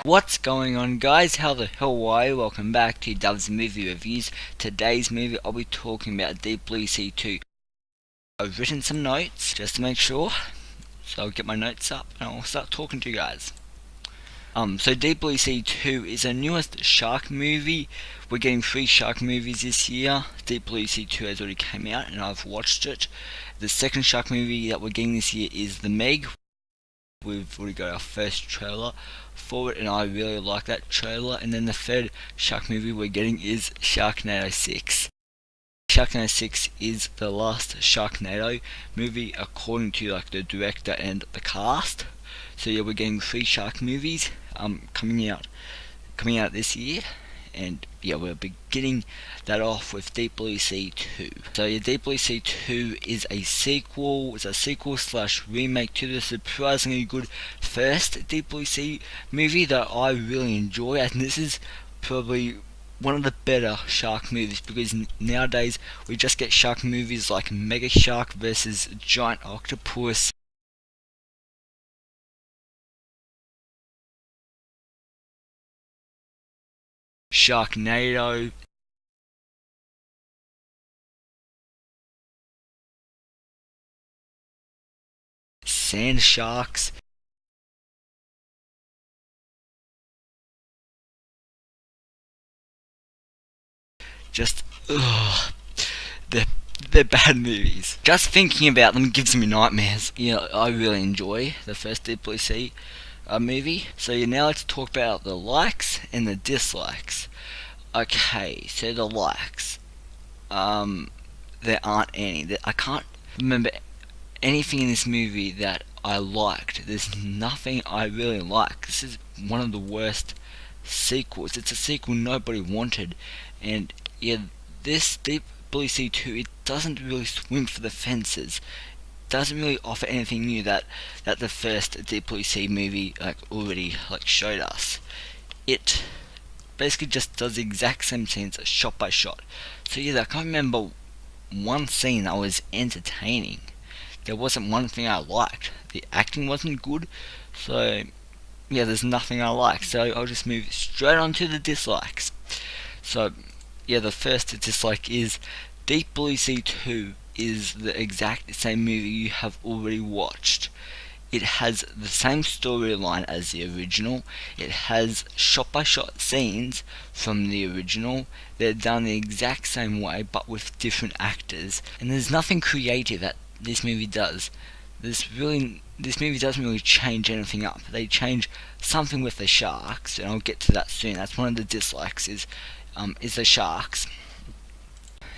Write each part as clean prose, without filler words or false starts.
What's going on, guys? How the hell are you? Welcome back to Dove's Movie Reviews. Today's movie I'll be talking about Deep Blue Sea 2. I've written some notes just to make sure, so I'll get my notes up and I'll start talking to you guys. So Deep Blue Sea 2 is the newest shark movie. We're getting 3 shark movies this year. Deep Blue Sea 2 has already come out and I've watched it. The second shark movie that we're getting this year is The Meg. We've already got our first trailer for it and I really like that trailer. And then the third shark movie we're getting is Sharknado 6. Sharknado 6 is the last Sharknado movie according to the director and the cast. So yeah, we're getting 3 shark movies coming out this year. And yeah, we're beginning that off with Deep Blue Sea 2. So yeah, Deep Blue Sea 2 is a sequel. It's a sequel slash remake to the surprisingly good first Deep Blue Sea movie that I really enjoy. And this is probably one of the better shark movies, because nowadays we just get shark movies like Mega Shark versus Giant Octopus, Sharknado, Sand Sharks, just they're bad movies. Just thinking about them gives me nightmares. Yeah, I really enjoy the first Deep Blue Sea movie. So yeah, now let's talk about the likes and the dislikes. Okay, so the likes. There aren't any. I can't remember anything in this movie that I liked. There's nothing I really like. This is one of the worst sequels. It's a sequel nobody wanted, and yeah, this Deep Blue Sea 2, it doesn't really swim for the fences. Doesn't really offer anything new that the first Deep Blue Sea movie already showed us. It basically just does the exact same scenes shot by shot. So yeah, I can't remember one scene that was entertaining. There wasn't one thing I liked. The acting wasn't good, so yeah, there's nothing I like. So I'll just move straight on to the dislikes. So yeah, the first dislike is Deep Blue Sea 2 is the exact same movie you have already watched. It has the same storyline as the original. It has shot by shot scenes from the original. They're done the exact same way but with different actors. And there's nothing creative that this movie does. This movie doesn't really change anything up. They change something with the sharks, and I'll get to that soon. That's one of the dislikes is the sharks.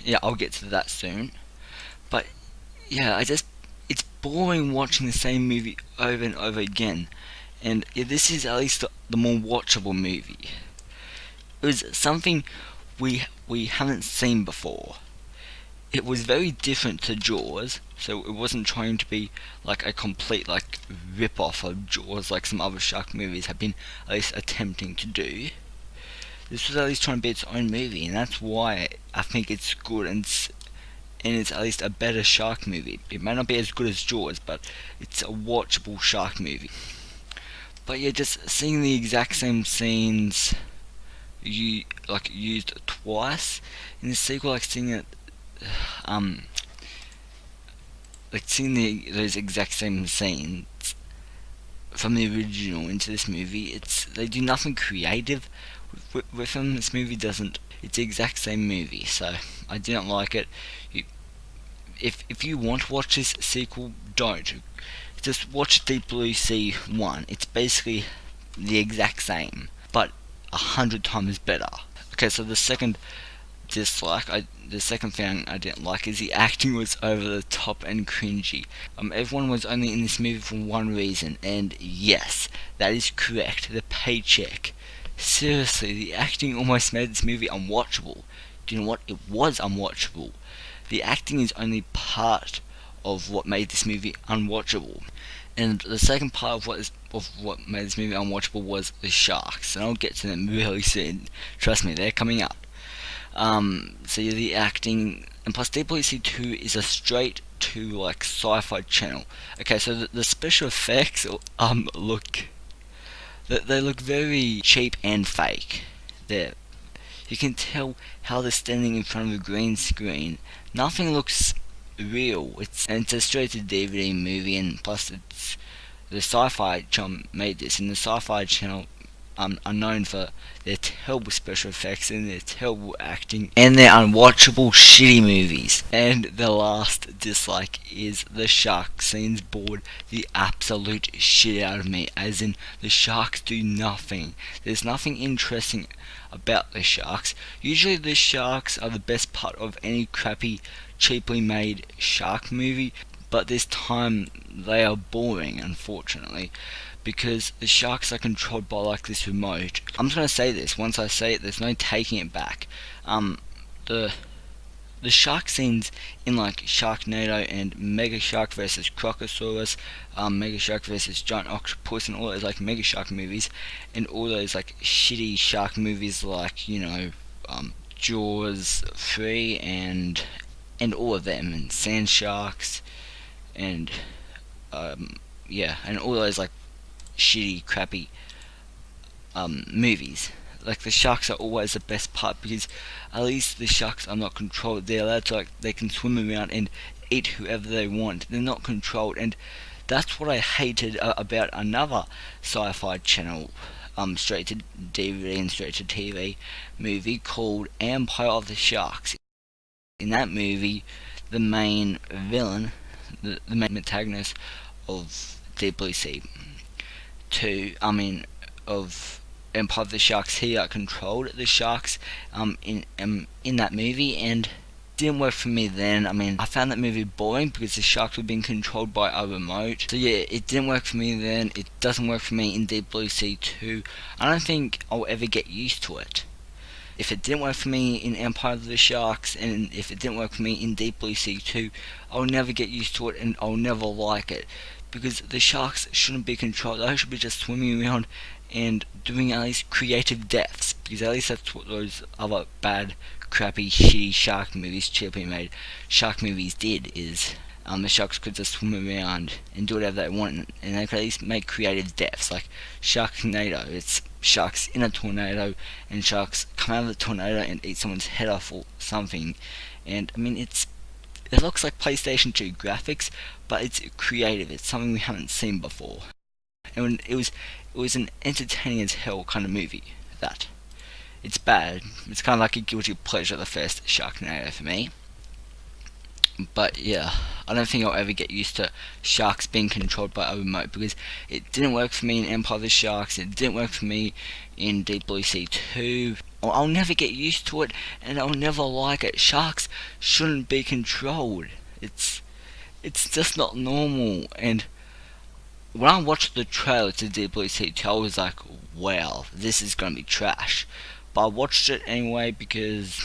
Yeah, I'll get to that soon. But yeah, it's boring watching the same movie over and over again. And yeah, this is at least the more watchable movie. It was something we haven't seen before. It was very different to Jaws, so it wasn't trying to be like a complete rip-off of Jaws like some other shark movies have been at least attempting to do. This was at least trying to be its own movie, and that's why I think it's good, and it's at least a better shark movie. It may not be as good as Jaws, but it's a watchable shark movie. But yeah, just seeing the exact same scenes used twice in the sequel, seeing it seeing those exact same scenes from the original into this movie, they do nothing creative with them. This movie doesn't. It's the exact same movie, so I didn't like it. If you want to watch this sequel, don't. Just watch Deep Blue Sea 1. It's basically the exact same, but 100 times better. Okay, so the second thing I didn't like is the acting was over the top and cringy. Everyone was only in this movie for one reason, and yes, that is correct, the paycheck. Seriously, the acting almost made this movie unwatchable. Do you know what? It was unwatchable. The acting is only part of what made this movie unwatchable. And the second part of what made this movie unwatchable was the sharks, and I'll get to them really soon. Trust me, they're coming up. So yeah, the acting, and plus Deep Blue Sea 2 is a straight to sci-fi channel. Okay, so the special effects look They look very cheap and fake. They You can tell how they're standing in front of a green screen. Nothing looks real. It's a straight to DVD movie, and plus it's the Sci-Fi Channel made this, and the Sci-Fi Channel are known for their terrible special effects and their terrible acting and their unwatchable shitty movies. And the last dislike is the shark scenes bored the absolute shit out of me, as in the sharks do nothing. There's nothing interesting about the sharks. Usually the sharks are the best part of any crappy, cheaply made shark movie, but this time they are boring, unfortunately, because the sharks are controlled by like this remote. I'm just gonna say this. Once I say it, there's no taking it back. The the shark scenes in like Sharknado and Mega Shark versus Crocosaurus, Mega Shark versus Giant Octopus, and all those like Mega Shark movies, and all those like shitty shark movies like Jaws 3 and all of them, and Sand Sharks, and and all those like shitty, crappy movies. Like the sharks are always the best part, because at least the sharks are not controlled. They're allowed to they can swim around and eat whoever they want. They're not controlled, and that's what I hated about another Sci-Fi Channel straight to DVD and straight to TV movie called Empire of the Sharks. In that movie, the main villain, the main antagonist of Deep Blue Sea of Empire of the Sharks, he controlled the sharks in that movie, and didn't work for me then. I found that movie boring because the sharks were being controlled by a remote. So yeah, it didn't work for me then. It doesn't work for me in Deep Blue Sea 2. I don't think I'll ever get used to it. If it didn't work for me in Empire of the Sharks, and if it didn't work for me in Deep Blue Sea 2, I'll never get used to it, and I'll never like it. Because the sharks shouldn't be controlled. They should be just swimming around and doing at least creative deaths. Because at least that's what those other bad, crappy, shitty shark movies, cheaply made shark movies did, is the sharks could just swim around and do whatever they want, and they could at least make creative deaths. Like Sharknado, it's sharks in a tornado, and sharks come out of the tornado and eat someone's head off or something. And it looks like PlayStation 2 graphics, but it's creative. It's something we haven't seen before, and it was an entertaining as hell kind of movie. That it's bad. It's kind of like a guilty pleasure, the first Sharknado for me. But yeah, I don't think I'll ever get used to sharks being controlled by a remote, because it didn't work for me in Empire of the Sharks. It didn't work for me in Deep Blue Sea 2. I'll never get used to it, and I'll never like it. Sharks shouldn't be controlled. It's just not normal. And when I watched the trailer to Deep Blue Sea 2, I was like, wow, this is gonna be trash. But I watched it anyway, because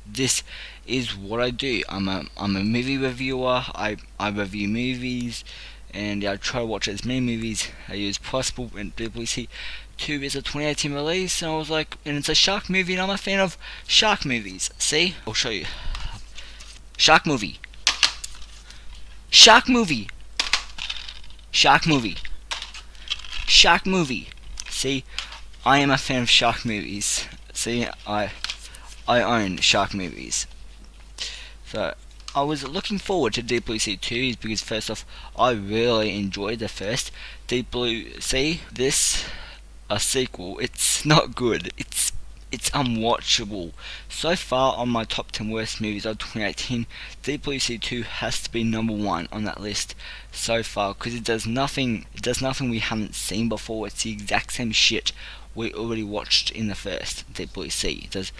this is what I do. I'm a movie reviewer. I review movies, and I try to watch as many movies as possible. And Deep Blue Sea 2 is a 2018 release, and I was like, and it's a shark movie, and I'm a fan of shark movies. See, I'll show you. Shark movie. Shark movie. Shark movie. Shark movie. See, I am a fan of shark movies. See, I own shark movies. So I was looking forward to Deep Blue Sea 2, because first off, I really enjoyed the first Deep Blue Sea. This, a sequel, it's not good. It's unwatchable. So far on my top 10 worst movies of 2018, Deep Blue Sea 2 has to be number 1 on that list so far, because it does nothing we haven't seen before. It's the exact same shit we already watched in the first Deep Blue Sea. It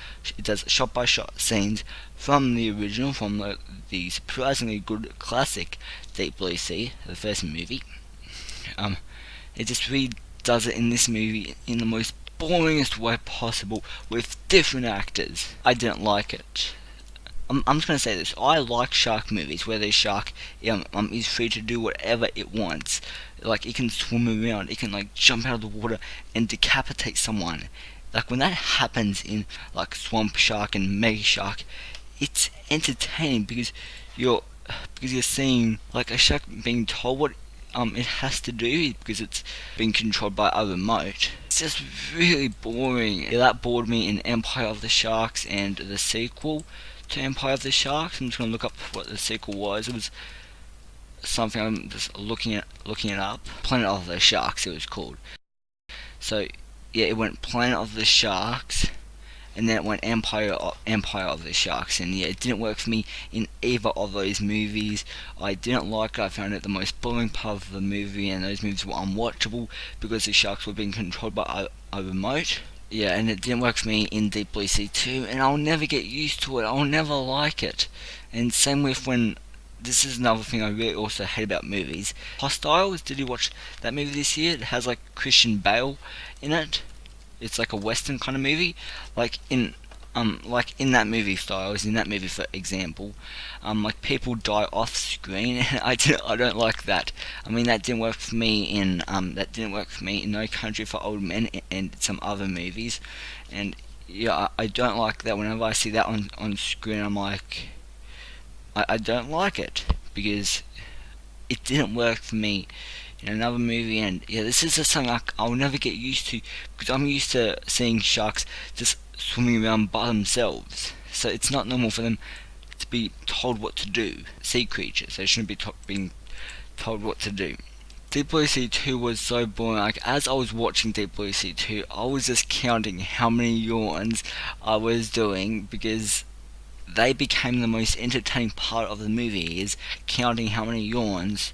does shot by shot scenes from the original, from the surprisingly good classic Deep Blue Sea, the first movie. It just redoes it in this movie in the most boringest way possible with different actors. I didn't like it. I'm just gonna say this. I like shark movies where the shark is free to do whatever it wants. Like, it can swim around, it can like jump out of the water and decapitate someone. Like, when that happens in like Swamp Shark and Mega Shark, it's entertaining, because you're seeing like a shark being told what it has to do because it's being controlled by a remote. It's just really boring. Yeah, that bored me in Empire of the Sharks and the sequel to Empire of the Sharks. I'm just gonna look up what the sequel was. It was something I'm just looking it up. Planet of the Sharks it was called. So yeah, it went Planet of the Sharks, and then it went Empire of the Sharks, and yeah, it didn't work for me in either of those movies. I didn't like it. I found it the most boring part of the movie, and those movies were unwatchable because the sharks were being controlled by a remote. Yeah, and it didn't work for me in Deep Blue Sea 2, and I'll never get used to it. I'll never like it. And same with when this is another thing I really also hate about movies. Hostiles, did you watch that movie this year? It has like Christian Bale in it. It's like a western kind of movie. Like in that movie Styles, in that movie for example, like people die off screen. I don't like that. I mean that didn't work for me in No Country for Old Men and some other movies, and yeah, I don't like that. Whenever I see that on screen, I'm like, I don't like it because it didn't work for me in another movie. And yeah, this is just something I'll never get used to because I'm used to seeing sharks just swimming around by themselves. So it's not normal for them to be told what to do. Sea creatures, they shouldn't be being told what to do. Deep Blue Sea 2 was so boring. Like as I was watching Deep Blue Sea 2, I was just counting how many yawns I was doing because they became the most entertaining part of the movie, is counting how many yawns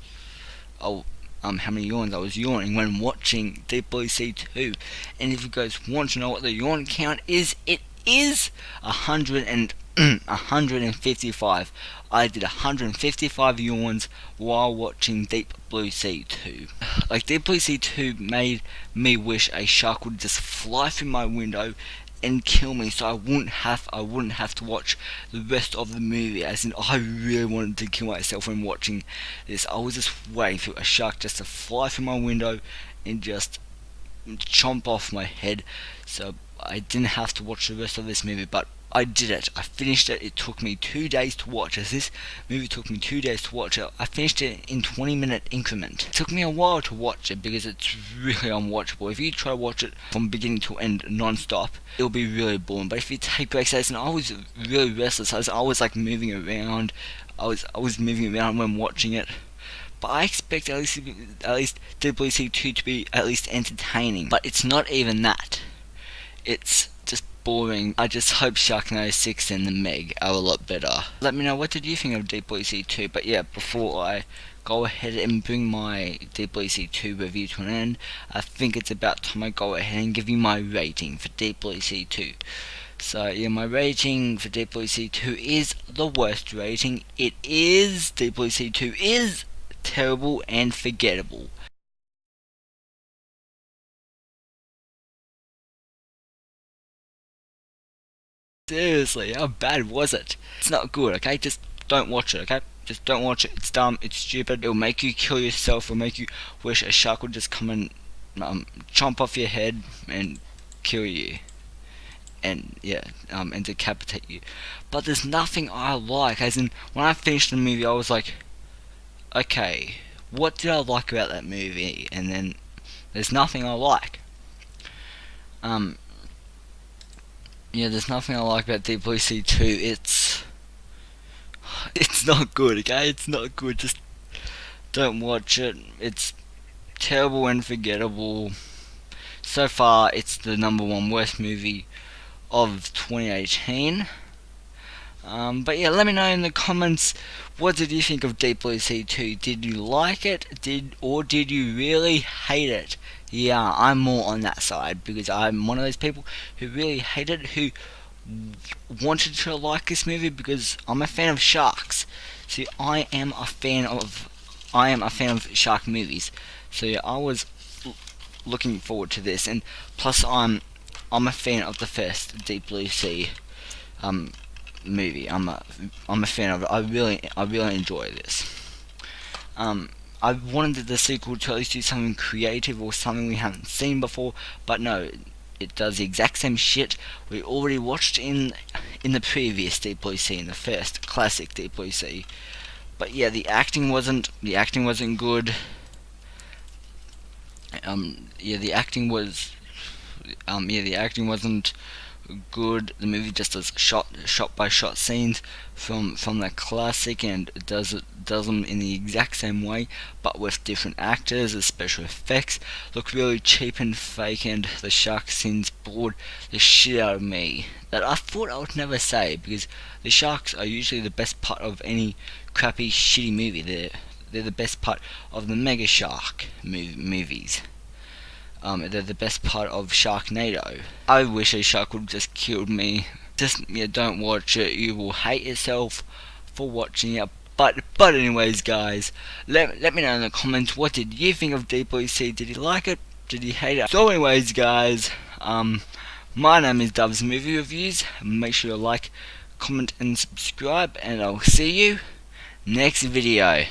I was yawning when watching Deep Blue Sea 2. And if you guys want to know what the yawn count is, it is 155. I did 155 yawns while watching Deep Blue Sea 2. Like Deep Blue Sea 2 made me wish a shark would just fly through my window and kill me, so I wouldn't have to watch the rest of the movie. As in, I really wanted to kill myself when watching this. I was just waiting for a shark just to fly through my window and just chomp off my head, so I didn't have to watch the rest of this movie. But I did it. I finished it. It took me 2 days to watch. As this movie took me 2 days to watch it, I finished it in 20-minute increment. It took me a while to watch it because it's really unwatchable. If you try to watch it from beginning to end non-stop, it'll be really boring. But if you take breaks, and I was really restless. I was like moving around. I was moving around when watching it. But I expect at least Deep Blue Sea 2 to be at least entertaining. But it's not even that. It's just boring. I just hope Sharknado 6 and the Meg are a lot better. Let me know, what did you think of Deep Blue Sea 2? But yeah, before I go ahead and bring my Deep Blue Sea 2 review to an end, I think it's about time I go ahead and give you my rating for Deep Blue Sea 2. So yeah, my rating for Deep Blue Sea 2 is the worst rating. Deep Blue Sea 2 is terrible and forgettable. Seriously, how bad was it? It's not good, okay? Just don't watch it, okay? Just don't watch it. It's dumb, it's stupid. It'll make you kill yourself. It'll make you wish a shark would just come and chomp off your head and kill you. And yeah, and decapitate you. But there's nothing I like. As in, when I finished the movie, I was like, okay, what did I like about that movie? And then there's nothing I like. Yeah, there's nothing I like about Deep Blue Sea 2. It's not good, okay? It's not good. Just don't watch it. It's terrible and forgettable. So far, it's the number one worst movie of 2018. But yeah, let me know in the comments, what did you think of Deep Blue Sea 2? Did you like it? Did you really hate it? Yeah, I'm more on that side because I'm one of those people who really hated it, who wanted to like this movie because I'm a fan of sharks. See, I am a fan of shark movies. So yeah, I was looking forward to this, and plus I'm a fan of the first Deep Blue Sea movie. I'm a fan of it. I really enjoy this. I wanted the sequel to at least do something creative or something we haven't seen before, but no, it does the exact same shit we already watched in the previous Deep Blue Sea, in the first classic Deep Blue Sea. But yeah, the acting wasn't good. Yeah, the acting wasn't good. The movie just does shot by shot scenes from the classic, and does them in the exact same way, but with different actors. The special effects look really cheap and fake, and the shark scenes bored the shit out of me. That I thought I would never say, because the sharks are usually the best part of any crappy shitty movie. They're the best part of the Mega Shark movies. They're the best part of Sharknado. I wish a shark would have just killed me. Just, yeah, don't watch it. You will hate yourself for watching it. But anyways, guys, let me know in the comments, what did you think of Deep Blue Sea? Did you like it? Did you hate it? So anyways, guys, my name is Dove's Movie Reviews. Make sure you like, comment, and subscribe, and I'll see you next video.